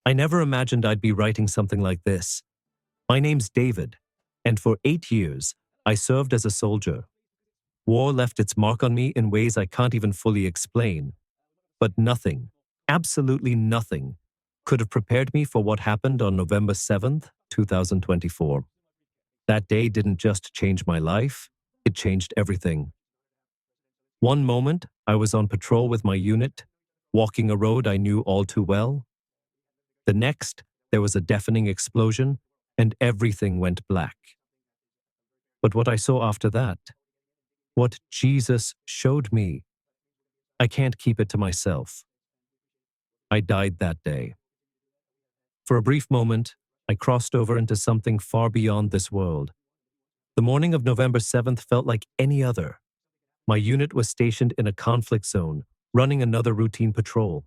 I never imagined I'd be writing something like this. My name's David, and for 8 years, I served as a soldier. War left its mark on me in ways I can't even fully explain. But nothing, absolutely nothing, could have prepared me for what happened on November 7th, 2024. That day didn't just change my life, it changed everything. One moment, I was on patrol with my unit, walking a road I knew all too well. The next, there was a deafening explosion, and everything went black. But what I saw after that, what Jesus showed me, I can't keep it to myself. I died that day. For a brief moment, I crossed over into something far beyond this world. The morning of November 7th felt like any other. My unit was stationed in a conflict zone, running another routine patrol.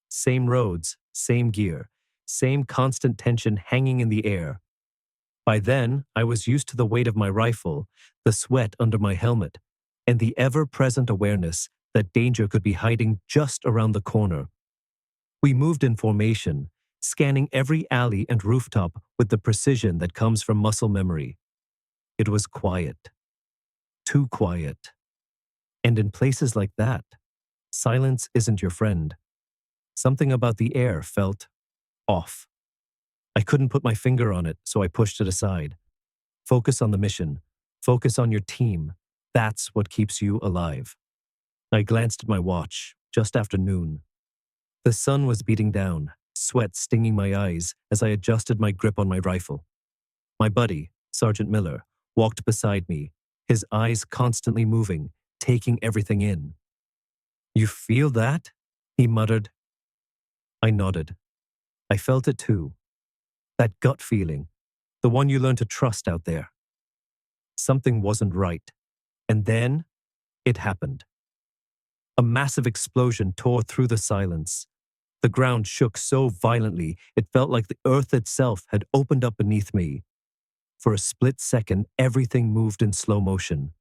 Same roads, same gear, same constant tension hanging in the air. By then, I was used to the weight of my rifle, the sweat under my helmet, and the ever-present awareness that danger could be hiding just around the corner. We moved in formation, scanning every alley and rooftop with the precision that comes from muscle memory. It was quiet. Too quiet. And in places like that, silence isn't your friend. Something about the air felt off. I couldn't put my finger on it, so I pushed it aside. Focus on the mission. Focus on your team. That's what keeps you alive. I glanced at my watch, just after noon. The sun was beating down, sweat stinging my eyes as I adjusted my grip on my rifle. My buddy, Sergeant Miller, walked beside me, his eyes constantly moving, taking everything in. "You feel that?" he muttered. I nodded. I felt it too. That gut feeling, the one you learn to trust out there. Something wasn't right. And then, it happened. A massive explosion tore through the silence. The ground shook so violently, it felt like the earth itself had opened up beneath me. For a split second, everything moved in slow motion.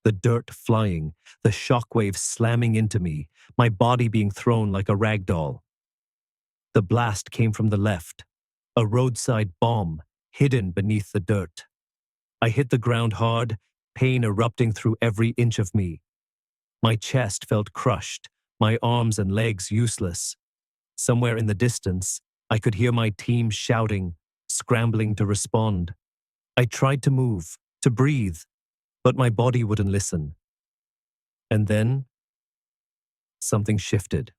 The dirt flying, the shockwaves slamming into me, my body being thrown like a rag doll. The blast came from the left, a roadside bomb hidden beneath the dirt. I hit the ground hard, pain erupting through every inch of me. My chest felt crushed, my arms and legs useless. Somewhere in the distance, I could hear my team shouting, scrambling to respond. I tried to move, to breathe, but my body wouldn't listen. And then, something shifted.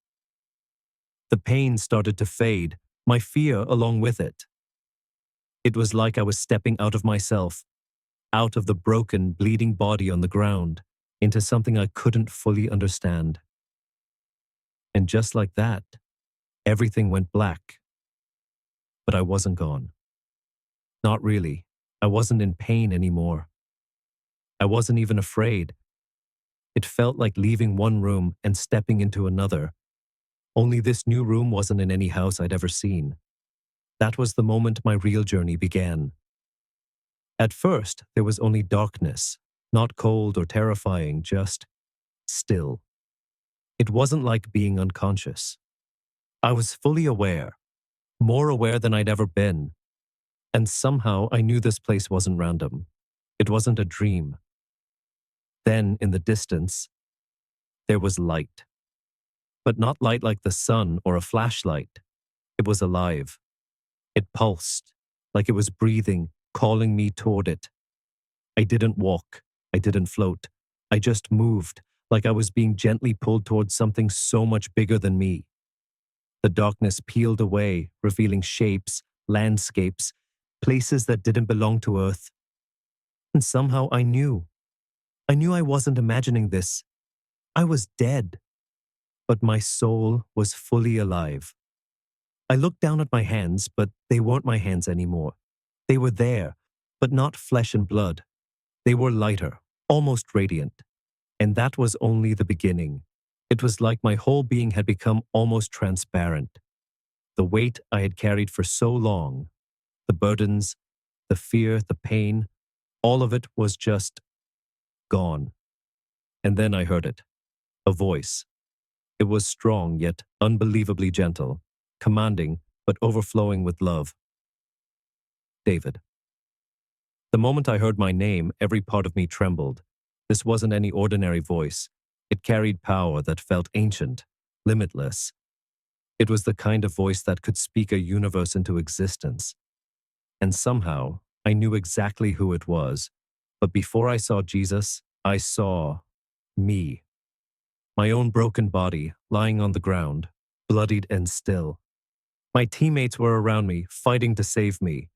The pain started to fade, my fear along with it. It was like I was stepping out of myself, out of the broken, bleeding body on the ground, into something I couldn't fully understand. And just like that, everything went black. But I wasn't gone. Not really. I wasn't in pain anymore. I wasn't even afraid. It felt like leaving one room and stepping into another. Only this new room wasn't in any house I'd ever seen. That was the moment my real journey began. At first, there was only darkness, not cold or terrifying, just still. It wasn't like being unconscious. I was fully aware, more aware than I'd ever been. And somehow I knew this place wasn't random. It wasn't a dream. Then, in the distance, there was light. But not light like the sun or a flashlight. It was alive. It pulsed, like it was breathing, calling me toward it. I didn't walk. I didn't float. I just moved, like I was being gently pulled towards something so much bigger than me. The darkness peeled away, revealing shapes, landscapes, places that didn't belong to Earth. And somehow I knew. I knew I wasn't imagining this. I was dead. But my soul was fully alive. I looked down at my hands, but they weren't my hands anymore. They were there, but not flesh and blood. They were lighter, almost radiant. And that was only the beginning. It was like my whole being had become almost transparent. The weight I had carried for so long, the burdens, the fear, the pain, all of it was just gone. And then I heard it. A voice. It was strong yet unbelievably gentle, commanding, but overflowing with love. David. The moment I heard my name, every part of me trembled. This wasn't any ordinary voice. It carried power that felt ancient, limitless. It was the kind of voice that could speak a universe into existence. And somehow, I knew exactly who it was. But before I saw Jesus, I saw me. My own broken body, lying on the ground, bloodied and still. My teammates were around me, fighting to save me.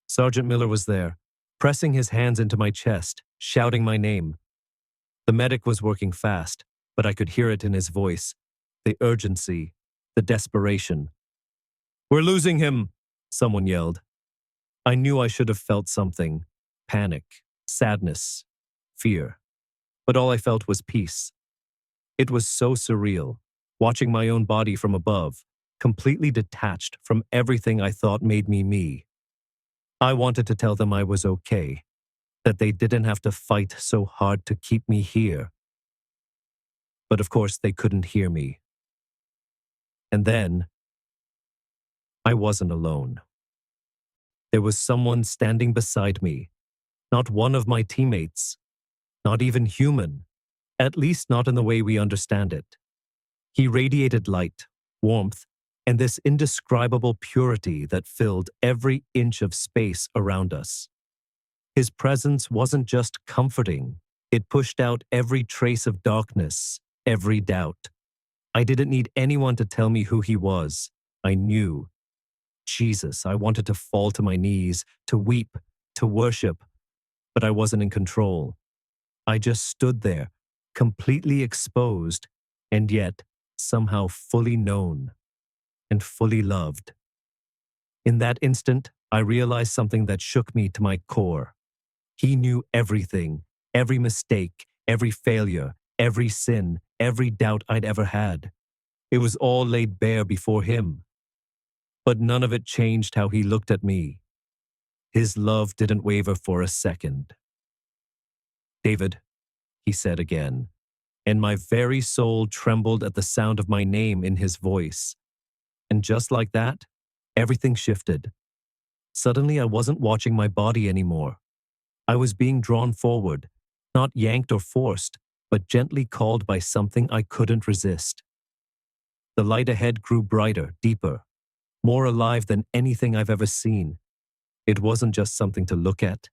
Sergeant Miller was there, pressing his hands into my chest, shouting my name. The medic was working fast, but I could hear it in his voice. The urgency, the desperation. "We're losing him," someone yelled. I knew I should have felt something. Panic, sadness, fear. But all I felt was peace. It was so surreal, watching my own body from above, completely detached from everything I thought made me me. I wanted to tell them I was okay, that they didn't have to fight so hard to keep me here. But of course they couldn't hear me. And then, I wasn't alone. There was someone standing beside me, not one of my teammates, not even human, at least not in the way we understand it. He radiated light, warmth, and this indescribable purity that filled every inch of space around us. His presence wasn't just comforting, it pushed out every trace of darkness, every doubt. I didn't need anyone to tell me who he was. I knew. Jesus, I wanted to fall to my knees, to weep, to worship, but I wasn't in control. I just stood there, completely exposed, and yet somehow fully known and fully loved. In that instant, I realized something that shook me to my core. He knew everything, every mistake, every failure, every sin, every doubt I'd ever had. It was all laid bare before him. But none of it changed how he looked at me. His love didn't waver for a second. "David," he said again, and my very soul trembled at the sound of my name in his voice. And just like that, everything shifted. Suddenly I wasn't watching my body anymore. I was being drawn forward, not yanked or forced, but gently called by something I couldn't resist. The light ahead grew brighter, deeper, more alive than anything I've ever seen. It wasn't just something to look at.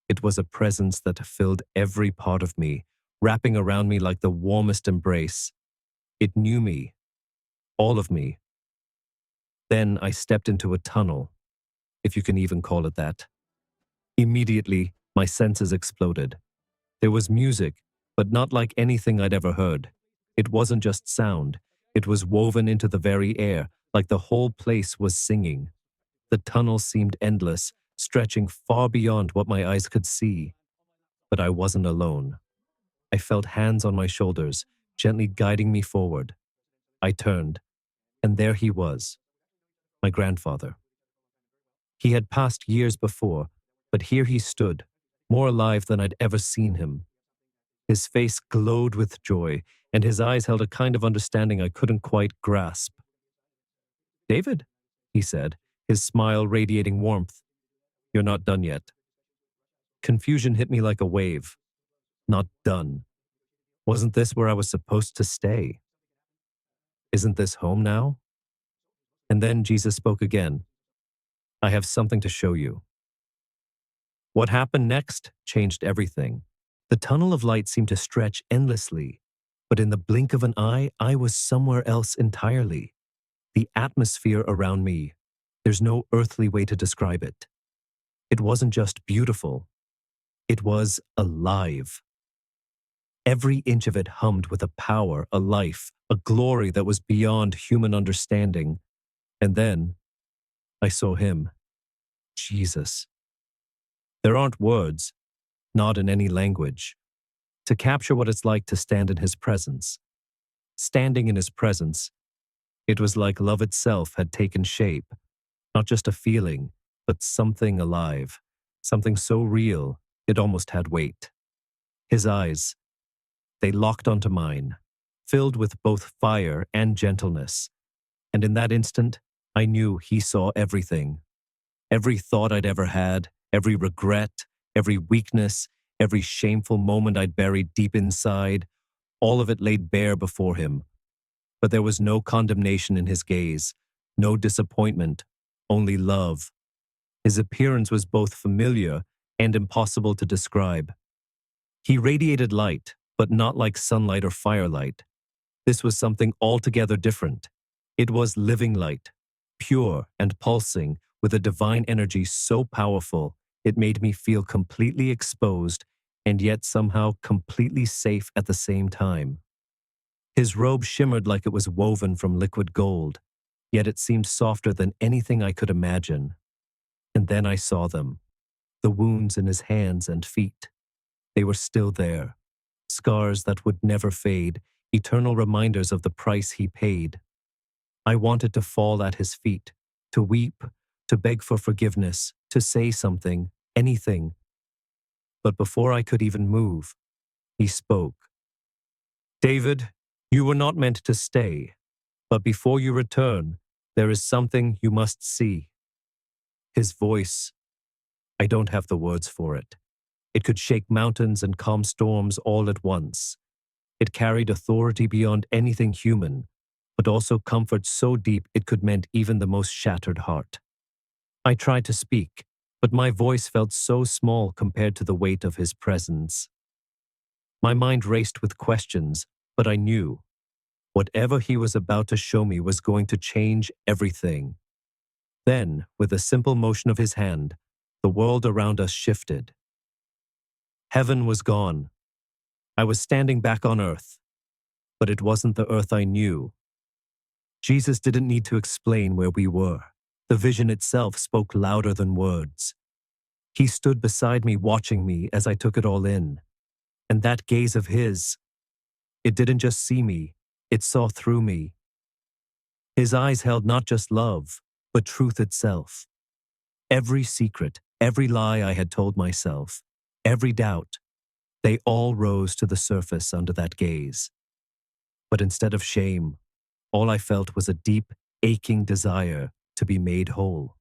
It was a presence that filled every part of me, wrapping around me like the warmest embrace. It knew me, all of me. Then I stepped into a tunnel, if you can even call it that. Immediately, my senses exploded. There was music, but not like anything I'd ever heard. It wasn't just sound. It was woven into the very air, like the whole place was singing. The tunnel seemed endless, stretching far beyond what my eyes could see. But I wasn't alone. I felt hands on my shoulders, gently guiding me forward. I turned, and there he was, my grandfather. He had passed years before, but here he stood, more alive than I'd ever seen him. His face glowed with joy, and his eyes held a kind of understanding I couldn't quite grasp. "David," he said, his smile radiating warmth. "You're not done yet." Confusion hit me like a wave. Not done. Wasn't this where I was supposed to stay? Isn't this home now? And then Jesus spoke again. "I have something to show you." What happened next changed everything. The tunnel of light seemed to stretch endlessly, but in the blink of an eye, I was somewhere else entirely. The atmosphere around me, there's no earthly way to describe it. It wasn't just beautiful. It was alive. Every inch of it hummed with a power, a life, a glory that was beyond human understanding. And then, I saw him. Jesus. There aren't words, not in any language, to capture what it's like to stand in his presence. Standing in his presence, it was like love itself had taken shape, not just a feeling, but something alive, something so real it almost had weight. His eyes, they locked onto mine, filled with both fire and gentleness, and in that instant, I knew he saw everything. Every thought I'd ever had, every regret, every weakness, every shameful moment I'd buried deep inside, all of it laid bare before him. But there was no condemnation in his gaze, no disappointment, only love. His appearance was both familiar and impossible to describe. He radiated light, but not like sunlight or firelight. This was something altogether different. It was living light, pure and pulsing, with a divine energy so powerful it made me feel completely exposed and yet somehow completely safe at the same time. His robe shimmered like it was woven from liquid gold, yet it seemed softer than anything I could imagine. And then I saw them, the wounds in his hands and feet. They were still there, scars that would never fade, eternal reminders of the price he paid. I wanted to fall at his feet, to weep, to beg for forgiveness, to say something, anything. But before I could even move, he spoke. "David, you were not meant to stay, but before you return, there is something you must see." His voice, I don't have the words for it. It could shake mountains and calm storms all at once. It carried authority beyond anything human, but also comfort so deep it could mend even the most shattered heart. I tried to speak, but my voice felt so small compared to the weight of his presence. My mind raced with questions, but I knew whatever he was about to show me was going to change everything. Then, with a simple motion of his hand, the world around us shifted. Heaven was gone. I was standing back on earth, but it wasn't the earth I knew. Jesus didn't need to explain where we were. The vision itself spoke louder than words. He stood beside me, watching me as I took it all in. And that gaze of his, it didn't just see me, it saw through me. His eyes held not just love, but truth itself. Every secret, every lie I had told myself, every doubt, they all rose to the surface under that gaze. But instead of shame, all I felt was a deep, aching desire to be made whole.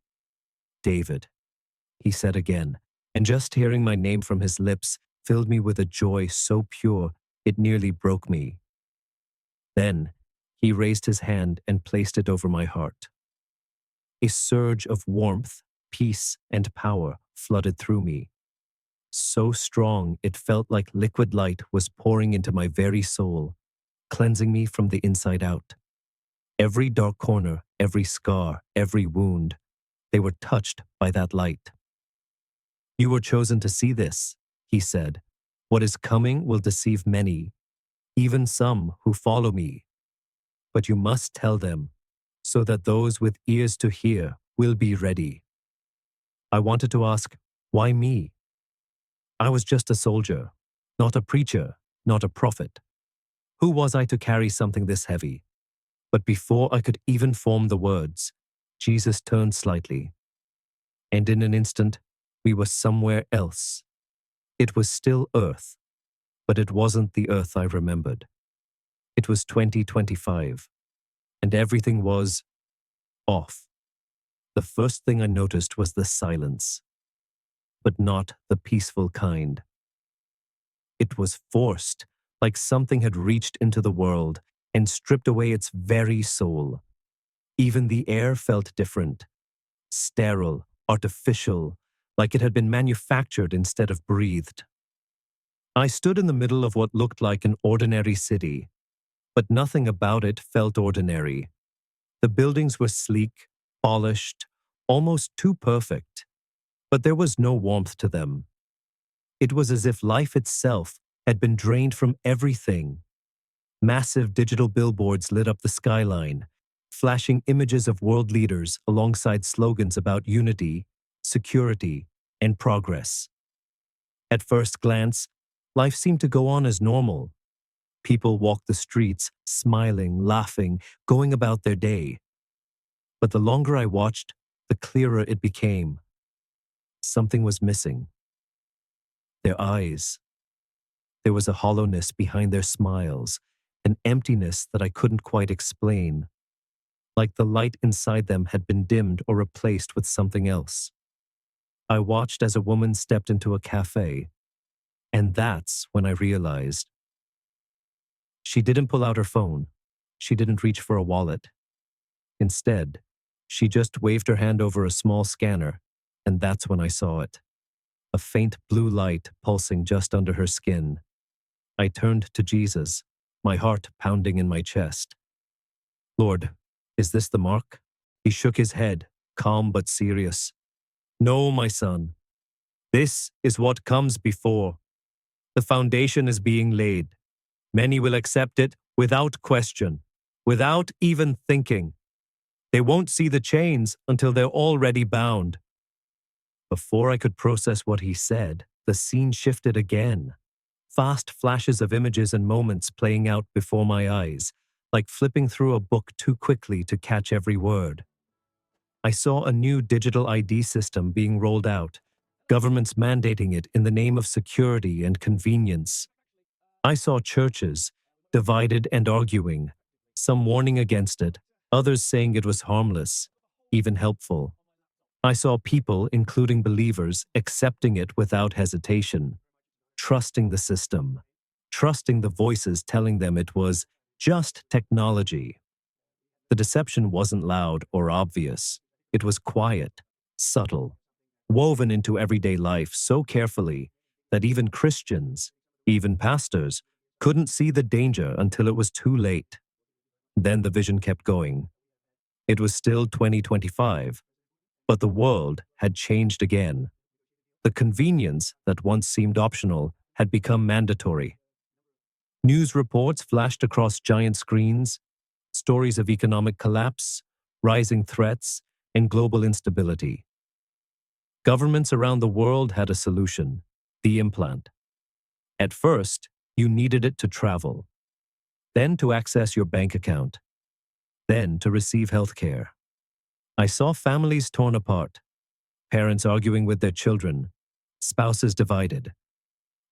"David," he said again, and just hearing my name from his lips filled me with a joy so pure it nearly broke me. Then he raised his hand and placed it over my heart. A surge of warmth, peace, and power flooded through me. So strong it felt like liquid light was pouring into my very soul, cleansing me from the inside out. Every dark corner, every scar, every wound, they were touched by that light. "You were chosen to see this," he said. "What is coming will deceive many, even some who follow me. But you must tell them, so that those with ears to hear will be ready." I wanted to ask, why me? I was just a soldier, not a preacher, not a prophet. Who was I to carry something this heavy? But before I could even form the words, Jesus turned slightly. And in an instant, we were somewhere else. It was still Earth, but it wasn't the Earth I remembered. It was 2025, and everything was off. The first thing I noticed was the silence, but not the peaceful kind. It was forced, like something had reached into the world and stripped away its very soul. Even the air felt different, sterile, artificial, like it had been manufactured instead of breathed. I stood in the middle of what looked like an ordinary city, but nothing about it felt ordinary. The buildings were sleek, polished, almost too perfect, but there was no warmth to them. It was as if life itself had been drained from everything. Massive digital billboards lit up the skyline, flashing images of world leaders alongside slogans about unity, security, and progress. At first glance, life seemed to go on as normal. People walked the streets, smiling, laughing, going about their day. But the longer I watched, the clearer it became. Something was missing. Their eyes. There was a hollowness behind their smiles, an emptiness that I couldn't quite explain. like the light inside them had been dimmed or replaced with something else. I watched as a woman stepped into a cafe, and that's when I realized. She didn't pull out her phone. She didn't reach for a wallet. Instead, she just waved her hand over a small scanner, and that's when I saw it. A faint blue light pulsing just under her skin. I turned to Jesus, my heart pounding in my chest. Lord, is this the mark? He shook his head, calm but serious. No, my son. This is what comes before. The foundation is being laid. Many will accept it without question, without even thinking. They won't see the chains until they're already bound. Before I could process what he said, the scene shifted again. Fast flashes of images and moments playing out before my eyes, like flipping through a book too quickly to catch every word. I saw a new digital ID system being rolled out, governments mandating it in the name of security and convenience. I saw churches, divided and arguing, some warning against it, others saying it was harmless, even helpful. I saw people, including believers, accepting it without hesitation, trusting the system, trusting the voices telling them it was just technology. The deception wasn't loud or obvious. It was quiet, subtle, woven into everyday life so carefully that even Christians, even pastors, couldn't see the danger until it was too late. Then the vision kept going. It was still 2025, but the world had changed again. The convenience that once seemed optional had become mandatory. News reports flashed across giant screens, stories of economic collapse, rising threats, and global instability. Governments around the world had a solution: the implant. At first, you needed it to travel, then to access your bank account, then to receive health care. I saw families torn apart, parents arguing with their children, spouses divided.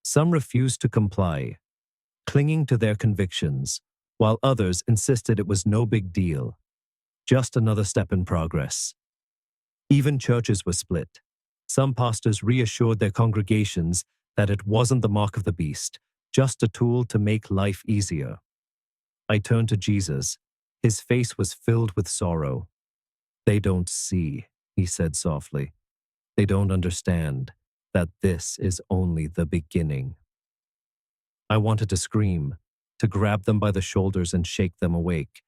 Some refused to comply, clinging to their convictions, while others insisted it was no big deal, just another step in progress. Even churches were split. Some pastors reassured their congregations that it wasn't the mark of the beast, just a tool to make life easier. I turned to Jesus. His face was filled with sorrow. "They don't see," he said softly. "They don't understand that this is only the beginning." I wanted to scream, to grab them by the shoulders and shake them awake,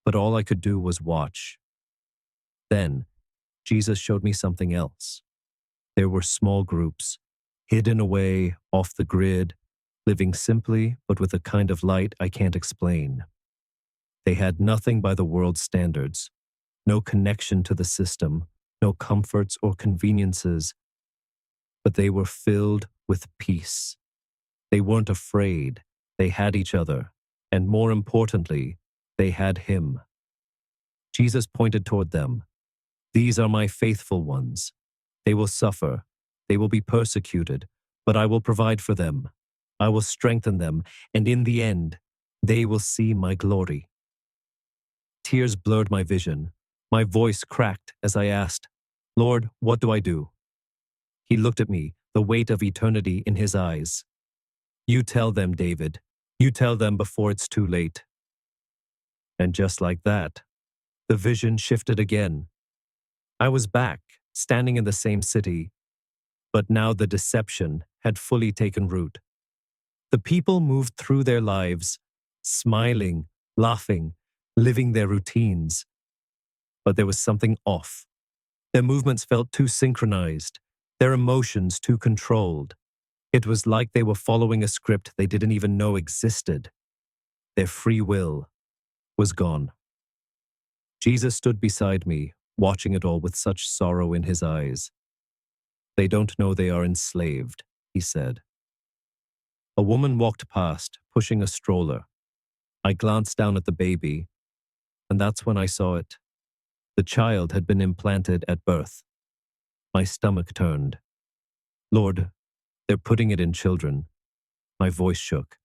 but all I could do was watch. Then, Jesus showed me something else. There were small groups, hidden away, off the grid, living simply but with a kind of light I can't explain. They had nothing by the world's standards, no connection to the system, no comforts or conveniences, but they were filled with peace. They weren't afraid. They had each other, and more importantly, they had him. Jesus pointed toward them. "These are my faithful ones. They will suffer. They will be persecuted, but I will provide for them. I will strengthen them, and in the end, they will see my glory." Tears blurred my vision. My voice cracked as I asked, "Lord, what do I do?" He looked at me, the weight of eternity in his eyes. "You tell them, David. You tell them before it's too late." And just like that, the vision shifted again. I was back, standing in the same city, but now the deception had fully taken root. The people moved through their lives, smiling, laughing, living their routines. But there was something off. Their movements felt too synchronized, their emotions too controlled. It was like they were following a script they didn't even know existed. Their free will was gone. Jesus stood beside me, watching it all with such sorrow in his eyes. "They don't know they are enslaved," he said. A woman walked past, pushing a stroller. I glanced down at the baby, and that's when I saw it. The child had been implanted at birth. My stomach turned. "Lord, they're putting it in children." My voice shook.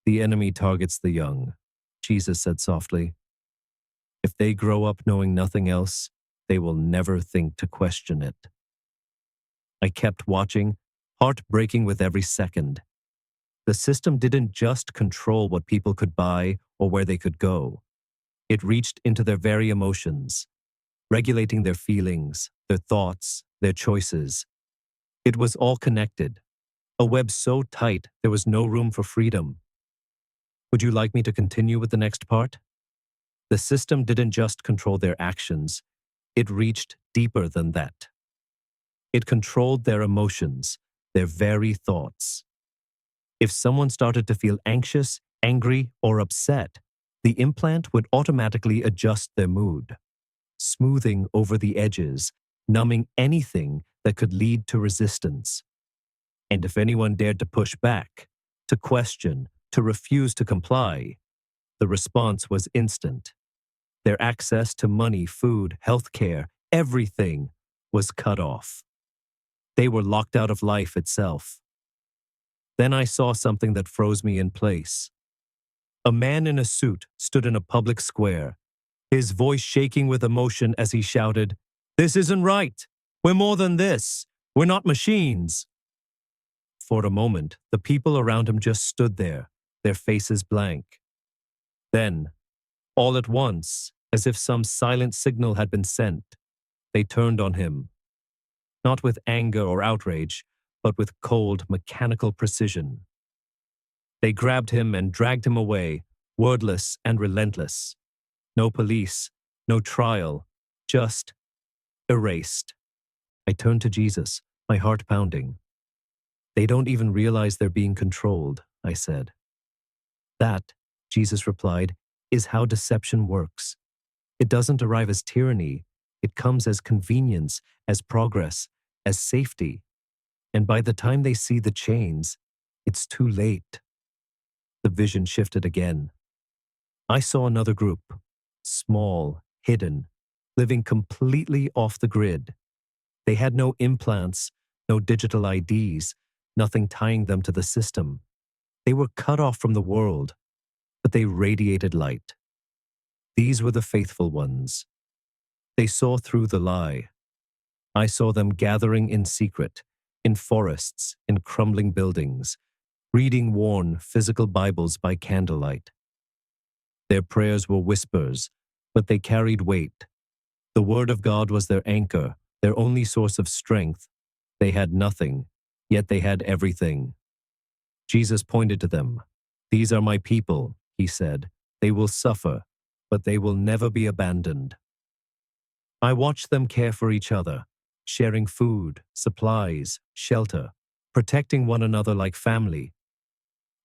"The enemy targets the young," Jesus said softly. If they grow up knowing nothing else, they will never think to question it. I kept watching, heartbreaking with every second. The system didn't just control what people could buy or where they could go. It reached into their very emotions, regulating their feelings, their thoughts, their choices. It was all connected, a web so tight there was no room for freedom. Would you like me to continue with the next part? The system didn't just control their actions, it reached deeper than that. It controlled their emotions, their very thoughts. If someone started to feel anxious, angry, or upset, the implant would automatically adjust their mood, smoothing over the edges, numbing anything that could lead to resistance. And if anyone dared to push back, to question, to refuse to comply, the response was instant. Their access to money, food, healthcare, everything was cut off. They were locked out of life itself. Then I saw something that froze me in place. A man in a suit stood in a public square, his voice shaking with emotion as he shouted, "This isn't right! We're more than this! We're not machines!" For a moment, the people around him just stood there, their faces blank. Then, all at once, as if some silent signal had been sent, they turned on him. Not with anger or outrage, but with cold, mechanical precision. They grabbed him and dragged him away, wordless and relentless. No police, no trial, just erased. I turned to Jesus, my heart pounding. "They don't even realize they're being controlled," I said. "That," Jesus replied, "is how deception works. It doesn't arrive as tyranny. It comes as convenience, as progress, as safety. And by the time they see the chains, it's too late." The vision shifted again. I saw another group, small, hidden, living completely off the grid. They had no implants, no digital IDs, nothing tying them to the system. They were cut off from the world, but they radiated light. These were the faithful ones. They saw through the lie. I saw them gathering in secret, in forests, in crumbling buildings, reading worn, physical Bibles by candlelight. Their prayers were whispers, but they carried weight. The Word of God was their anchor, their only source of strength. They had nothing, yet they had everything. Jesus pointed to them. "These are my people," he said. "They will suffer, but they will never be abandoned." I watched them care for each other, sharing food, supplies, shelter, protecting one another like family.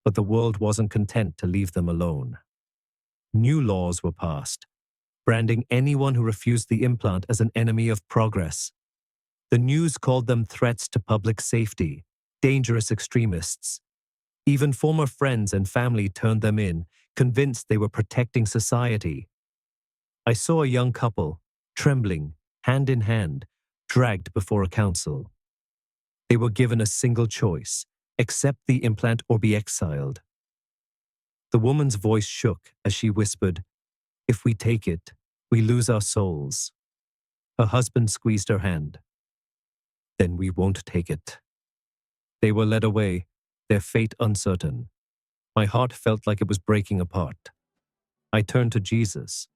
But the world wasn't content to leave them alone. New laws were passed, branding anyone who refused the implant as an enemy of progress. The news called them threats to public safety, dangerous extremists. Even former friends and family turned them in, convinced they were protecting society. I saw a young couple, trembling, hand in hand, dragged before a council. They were given a single choice: accept the implant or be exiled. The woman's voice shook as she whispered, "If we take it, we lose our souls." Her husband squeezed her hand. "Then we won't take it." They were led away, their fate uncertain. My heart felt like it was breaking apart. I turned to Jesus.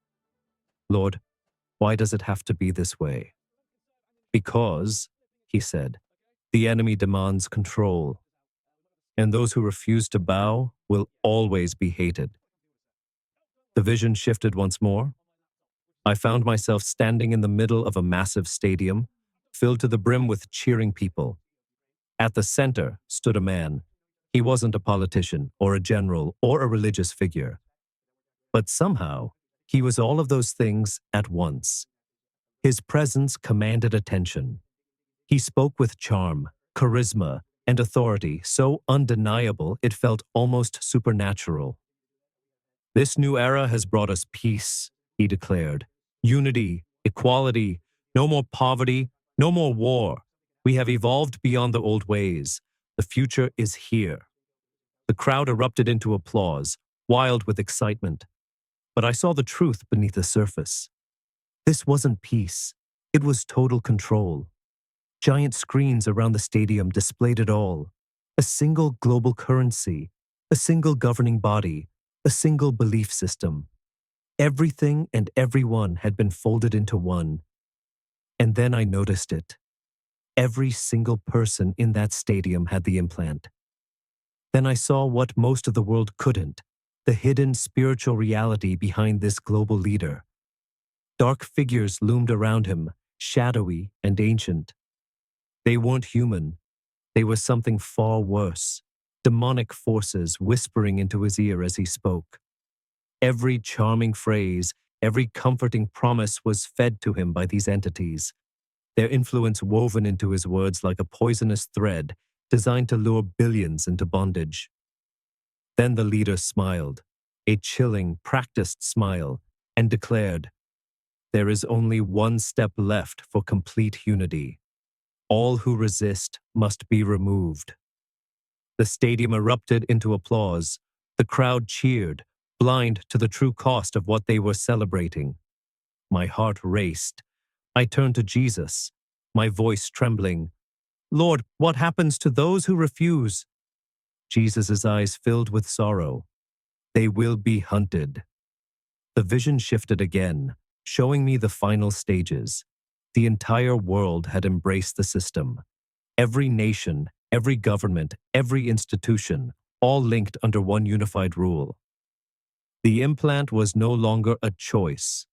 "Lord, why does it have to be this way?" "Because," he said, "the enemy demands control, and those who refuse to bow will always be hated." The vision shifted once more. I found myself standing in the middle of a massive stadium, filled to the brim with cheering people. At the center stood a man. He wasn't a politician or a general or a religious figure. But somehow, he was all of those things at once. His presence commanded attention. He spoke with charm, charisma, and authority so undeniable it felt almost supernatural. "This new era has brought us peace," he declared. "Unity, equality, no more poverty, no more war. We have evolved beyond the old ways. The future is here." The crowd erupted into applause, wild with excitement. But I saw the truth beneath the surface. This wasn't peace. It was total control. Giant screens around the stadium displayed it all. A single global currency, a single governing body, a single belief system. Everything and everyone had been folded into one. And then I noticed it. Every single person in that stadium had the implant. Then I saw what most of the world couldn't, the hidden spiritual reality behind this global leader. Dark figures loomed around him, shadowy and ancient. They weren't human. They were something far worse, demonic forces whispering into his ear as he spoke. Every charming phrase, every comforting promise was fed to him by these entities, their influence woven into his words like a poisonous thread designed to lure billions into bondage. Then the leader smiled, a chilling, practiced smile, and declared, "There is only one step left for complete unity. All who resist must be removed." The stadium erupted into applause. The crowd cheered, blind to the true cost of what they were celebrating. My heart raced. I turned to Jesus, my voice trembling. "Lord, what happens to those who refuse?" Jesus' eyes filled with sorrow. "They will be hunted." The vision shifted again, showing me the final stages. The entire world had embraced the system. Every nation, every government, every institution, all linked under one unified rule. The implant was no longer a choice.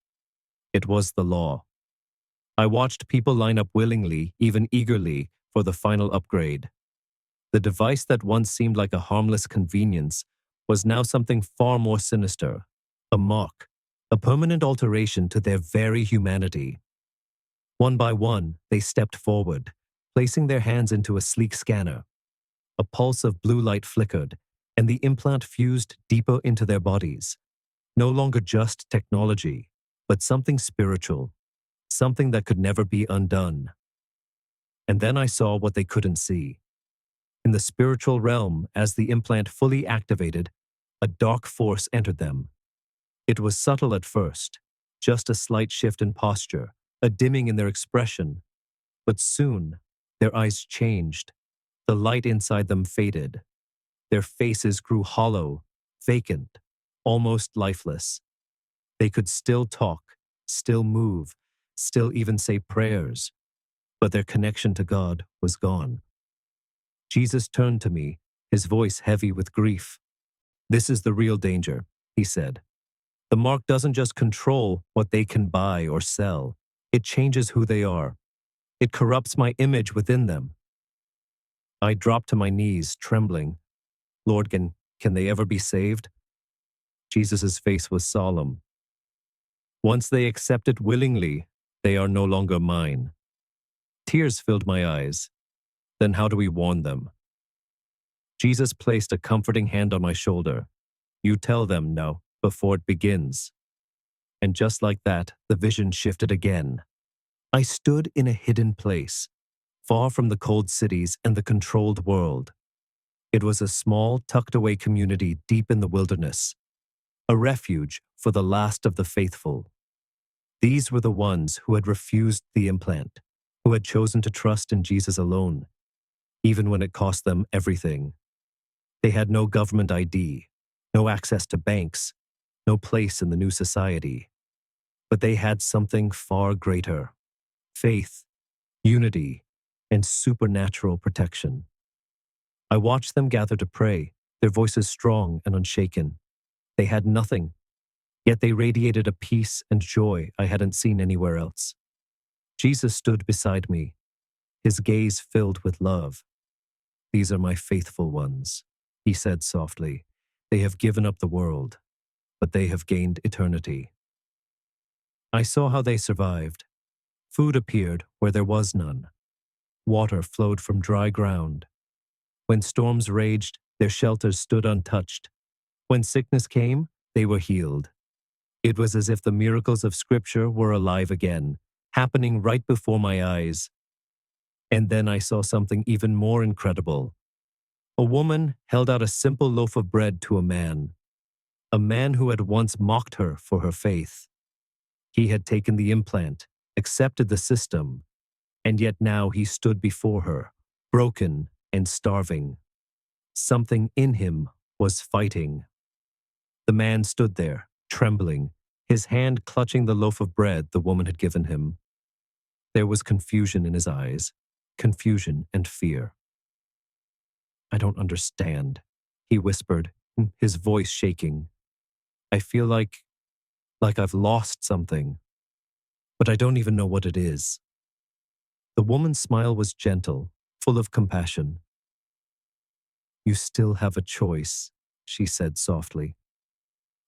It was the law. I watched people line up willingly, even eagerly, for the final upgrade. The device that once seemed like a harmless convenience was now something far more sinister, a mark, a permanent alteration to their very humanity. One by one, they stepped forward, placing their hands into a sleek scanner. A pulse of blue light flickered, and the implant fused deeper into their bodies. No longer just technology, but something spiritual, something that could never be undone. And then I saw what they couldn't see. In the spiritual realm, as the implant fully activated, a dark force entered them. It was subtle at first, just a slight shift in posture, a dimming in their expression. But soon, their eyes changed. The light inside them faded. Their faces grew hollow, vacant, almost lifeless. They could still talk, still move, still even say prayers, but their connection to God was gone. Jesus turned to me, his voice heavy with grief. "This is the real danger," he said. "The mark doesn't just control what they can buy or sell. It changes who they are. It corrupts my image within them." I dropped to my knees, trembling. "Lord, can they ever be saved?" Jesus' face was solemn. "Once they accept it willingly, they are no longer mine." Tears filled my eyes. "Then how do we warn them?" Jesus placed a comforting hand on my shoulder. "You tell them no before it begins." And just like that, the vision shifted again. I stood in a hidden place, far from the cold cities and the controlled world. It was a small, tucked-away community deep in the wilderness, a refuge for the last of the faithful. These were the ones who had refused the implant, who had chosen to trust in Jesus alone, even when it cost them everything. They had no government ID, no access to banks, no place in the new society. But they had something far greater: faith, unity, and supernatural protection. I watched them gather to pray, their voices strong and unshaken. They had nothing, yet they radiated a peace and joy I hadn't seen anywhere else. Jesus stood beside me, his gaze filled with love. "These are my faithful ones," he said softly. "They have given up the world, but they have gained eternity." I saw how they survived. Food appeared where there was none. Water flowed from dry ground. When storms raged, their shelters stood untouched. When sickness came, they were healed. It was as if the miracles of Scripture were alive again, happening right before my eyes. And then I saw something even more incredible. A woman held out a simple loaf of bread to a man. a man who had once mocked her for her faith. He had taken the implant, accepted the system, and yet now he stood before her, broken and starving. Something in him was fighting. The man stood there, trembling, his hand clutching the loaf of bread the woman had given him. There was confusion in his eyes, confusion and fear. "I don't understand," he whispered, his voice shaking. "I feel like I've lost something, but I don't even know what it is." The woman's smile was gentle, full of compassion. "You still have a choice," she said softly.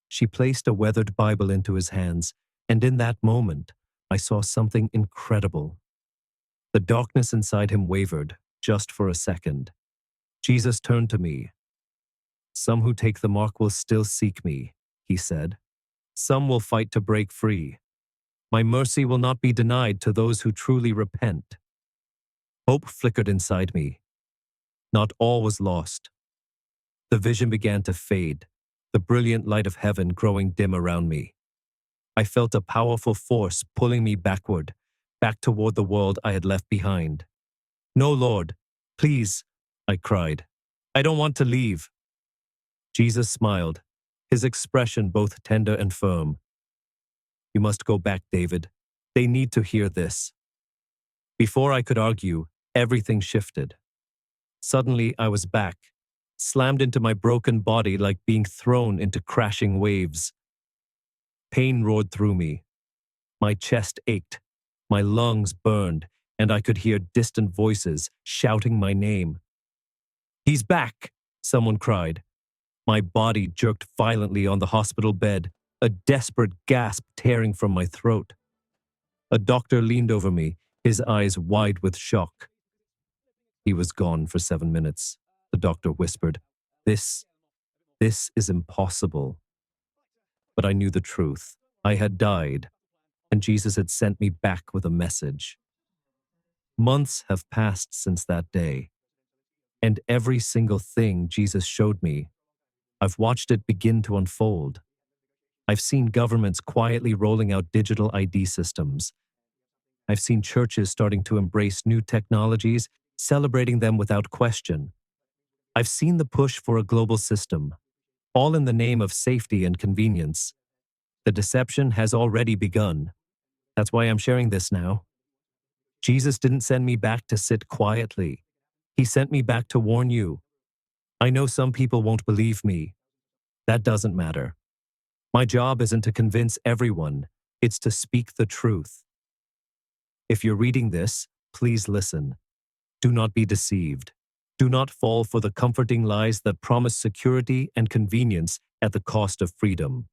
She placed a weathered Bible into his hands, and in that moment, I saw something incredible. The darkness inside him wavered, just for a second. Jesus turned to me. "Some who take the mark will still seek me," he said. "Some will fight to break free. My mercy will not be denied to those who truly repent." Hope flickered inside me. Not all was lost. The vision began to fade, the brilliant light of heaven growing dim around me. I felt a powerful force pulling me backward, back toward the world I had left behind. "No, Lord, please," I cried. "I don't want to leave." Jesus smiled, his expression both tender and firm. "You must go back, David. They need to hear this." Before I could argue, everything shifted. Suddenly, I was back, slammed into my broken body like being thrown into crashing waves. Pain roared through me. My chest ached, my lungs burned, and I could hear distant voices shouting my name. "He's back!" someone cried. My body jerked violently on the hospital bed, a desperate gasp tearing from my throat. A doctor leaned over me, his eyes wide with shock. "He was gone for 7 minutes," the doctor whispered. This is impossible." But I knew the truth. I had died, and Jesus had sent me back with a message. Months have passed since that day, and every single thing Jesus showed me, I've watched it begin to unfold. I've seen governments quietly rolling out digital ID systems. I've seen churches starting to embrace new technologies, celebrating them without question. I've seen the push for a global system, all in the name of safety and convenience. The deception has already begun. That's why I'm sharing this now. Jesus didn't send me back to sit quietly. He sent me back to warn you. I know some people won't believe me. That doesn't matter. My job isn't to convince everyone. It's to speak the truth. If you're reading this, please listen. Do not be deceived. Do not fall for the comforting lies that promise security and convenience at the cost of freedom.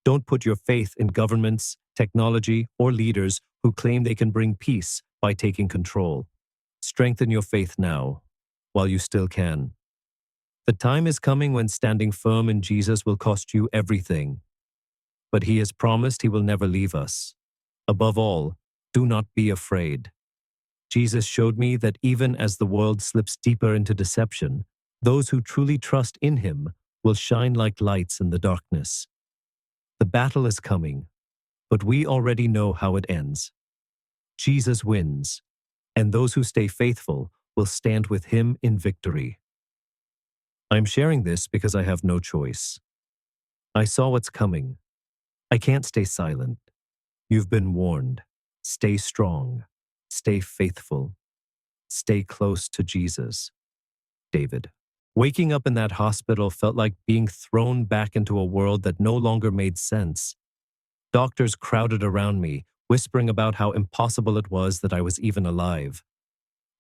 Don't put your faith in governments, technology, or leaders who claim they can bring peace by taking control. Strengthen your faith now, while you still can. The time is coming when standing firm in Jesus will cost you everything. But He has promised He will never leave us. Above all, do not be afraid. Jesus showed me that even as the world slips deeper into deception, those who truly trust in Him will shine like lights in the darkness. The battle is coming, but we already know how it ends. Jesus wins, and those who stay faithful will stand with Him in victory. I'm sharing this because I have no choice. I saw what's coming. I can't stay silent. You've been warned. Stay strong. Stay faithful. Stay close to Jesus. David. Waking up in that hospital felt like being thrown back into a world that no longer made sense. Doctors crowded around me, whispering about how impossible it was that I was even alive.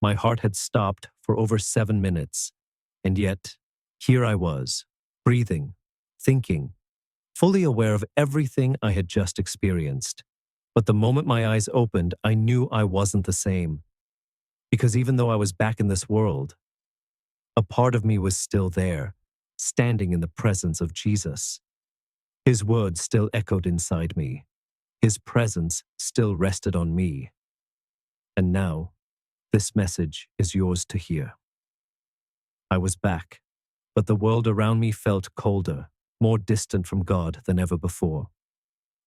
My heart had stopped for over 7 minutes, and yet, here I was, breathing, thinking, fully aware of everything I had just experienced. But the moment my eyes opened, I knew I wasn't the same. Because even though I was back in this world, a part of me was still there, standing in the presence of Jesus. His words still echoed inside me. His presence still rested on me. And now, this message is yours to hear. I was back, but the world around me felt colder. more distant from God than ever before.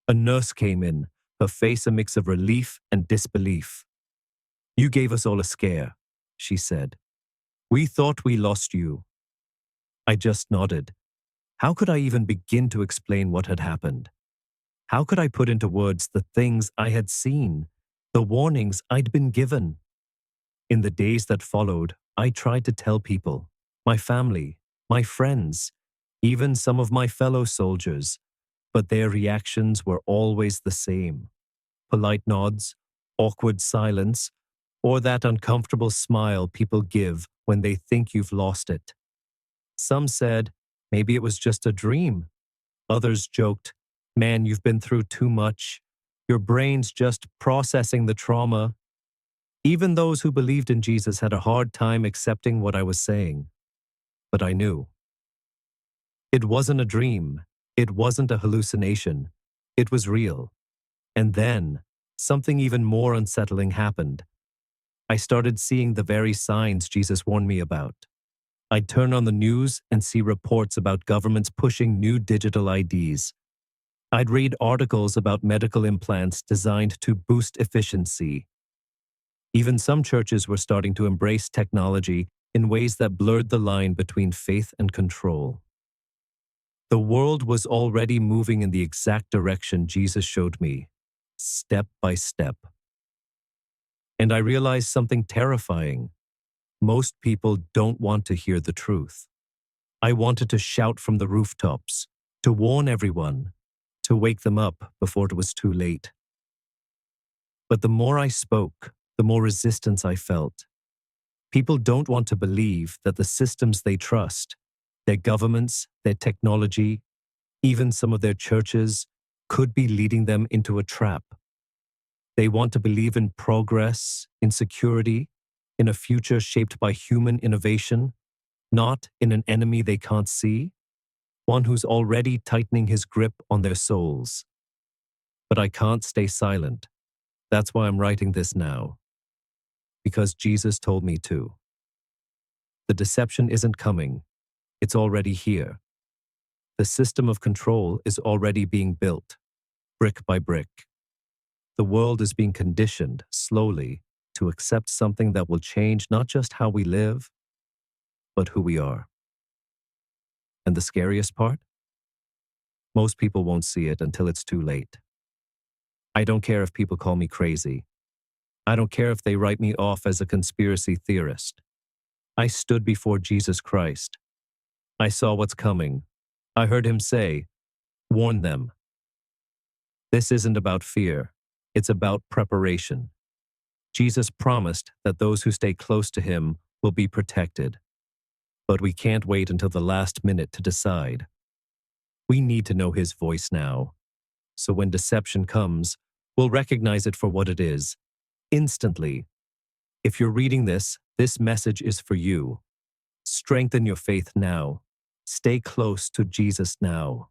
A nurse came in, her face a mix of relief and disbelief. "You gave us all a scare," she said. "We thought we lost you." I just nodded. How could I even begin to explain what had happened? How could I put into words the things I had seen, the warnings I'd been given? In the days that followed, I tried to tell people, my family, my friends, even some of my fellow soldiers, but their reactions were always the same. Polite nods, awkward silence, or that uncomfortable smile people give when they think you've lost it. Some said, maybe it was just a dream. Others joked, man, you've been through too much. Your brain's just processing the trauma. Even those who believed in Jesus had a hard time accepting what I was saying. But I knew. It wasn't a dream. It wasn't a hallucination. It was real. And then, something even more unsettling happened. I started seeing the very signs Jesus warned me about. I'd turn on the news and see reports about governments pushing new digital IDs. I'd read articles about medical implants designed to boost efficiency. Even some churches were starting to embrace technology in ways that blurred the line between faith and control. The world was already moving in the exact direction Jesus showed me, step by step. And I realized something terrifying. Most people don't want to hear the truth. I wanted to shout from the rooftops, to warn everyone, to wake them up before it was too late. But the more I spoke, the more resistance I felt. People don't want to believe that the systems they trust, their governments, their technology, even some of their churches, could be leading them into a trap. They want to believe in progress, in security, in a future shaped by human innovation, not in an enemy they can't see, one who's already tightening his grip on their souls. But I can't stay silent. That's why I'm writing this now. Because Jesus told me to. The deception isn't coming. It's already here. The system of control is already being built, brick by brick. The world is being conditioned, slowly, to accept something that will change not just how we live, but who we are. And the scariest part? Most people won't see it until it's too late. I don't care if people call me crazy. I don't care if they write me off as a conspiracy theorist. I stood before Jesus Christ. I saw what's coming. I heard him say, warn them. This isn't about fear. It's about preparation. Jesus promised that those who stay close to him will be protected. But we can't wait until the last minute to decide. We need to know his voice now. So when deception comes, we'll recognize it for what it is, instantly. If you're reading this, this message is for you. Strengthen your faith now. Stay close to Jesus now.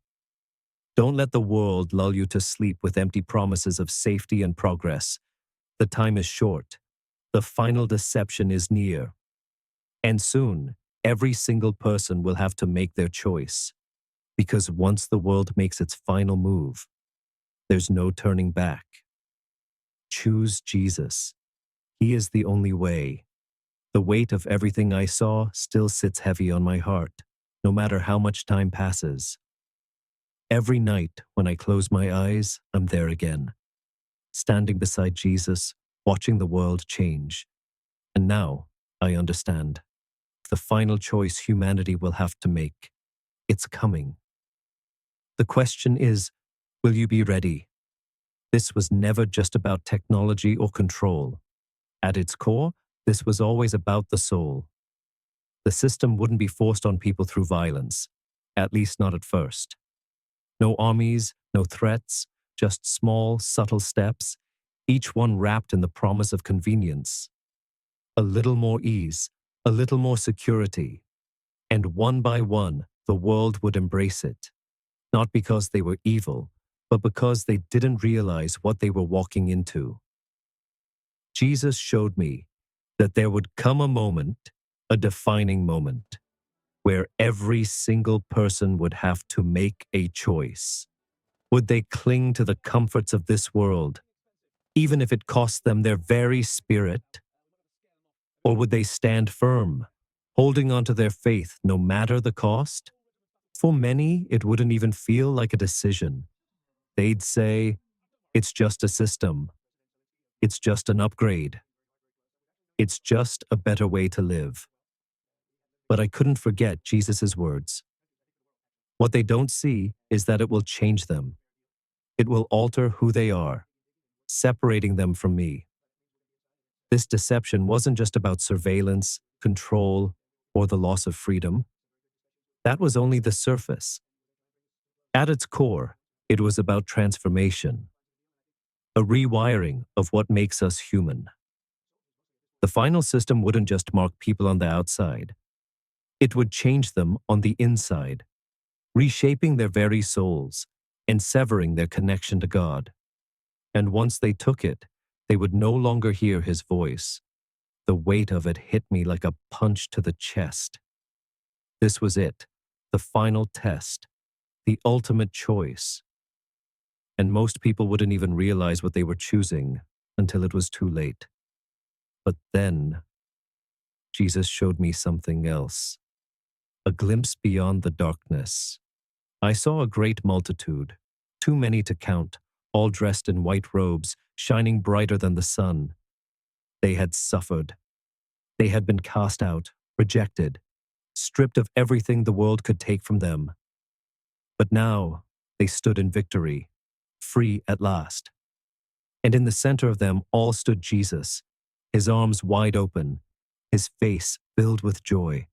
Don't let the world lull you to sleep with empty promises of safety and progress. The time is short. The final deception is near. And soon, every single person will have to make their choice. Because once the world makes its final move, there's no turning back. Choose Jesus. He is the only way. The weight of everything I saw still sits heavy on my heart, no matter how much time passes. Every night when I close my eyes, I'm there again, standing beside Jesus, watching the world change. And now I understand. The final choice humanity will have to make. It's coming. The question is, will you be ready? This was never just about technology or control. At its core, this was always about the soul. The system wouldn't be forced on people through violence, at least not at first. No armies, no threats, just small, subtle steps, each one wrapped in the promise of convenience. A little more ease, a little more security. And one by one, the world would embrace it. Not because they were evil, but because they didn't realize what they were walking into. Jesus showed me that there would come a moment, a defining moment, where every single person would have to make a choice. Would they cling to the comforts of this world, even if it cost them their very spirit? Or would they stand firm, holding on to their faith no matter the cost? For many, it wouldn't even feel like a decision. They'd say, it's just a system. It's just an upgrade. It's just a better way to live. But I couldn't forget Jesus' words. What they don't see is that it will change them. It will alter who they are, separating them from me. This deception wasn't just about surveillance, control, or the loss of freedom. That was only the surface. At its core, it was about transformation, a rewiring of what makes us human. The final system wouldn't just mark people on the outside. It would change them on the inside, reshaping their very souls and severing their connection to God. And once they took it, they would no longer hear his voice. The weight of it hit me like a punch to the chest. This was it, the final test, the ultimate choice. And most people wouldn't even realize what they were choosing until it was too late. But then, Jesus showed me something else, a glimpse beyond the darkness. I saw a great multitude, too many to count, all dressed in white robes, shining brighter than the sun. They had suffered. They had been cast out, rejected, stripped of everything the world could take from them. But now they stood in victory, free at last. And in the center of them all stood Jesus, his arms wide open, his face filled with joy.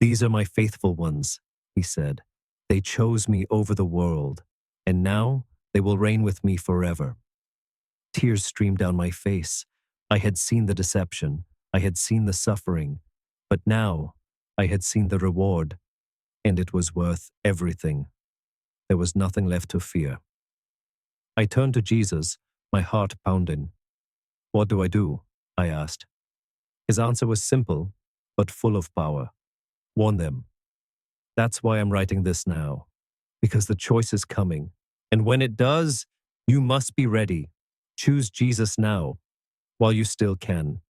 "These are my faithful ones," he said. "They chose me over the world, and now they will reign with me forever." Tears streamed down my face. I had seen the deception. I had seen the suffering. But now I had seen the reward, and it was worth everything. There was nothing left to fear. I turned to Jesus, my heart pounding. "What do I do?" I asked. His answer was simple, but full of power. "Warn them." That's why I'm writing this now, because the choice is coming. And when it does, you must be ready. Choose Jesus now, while you still can.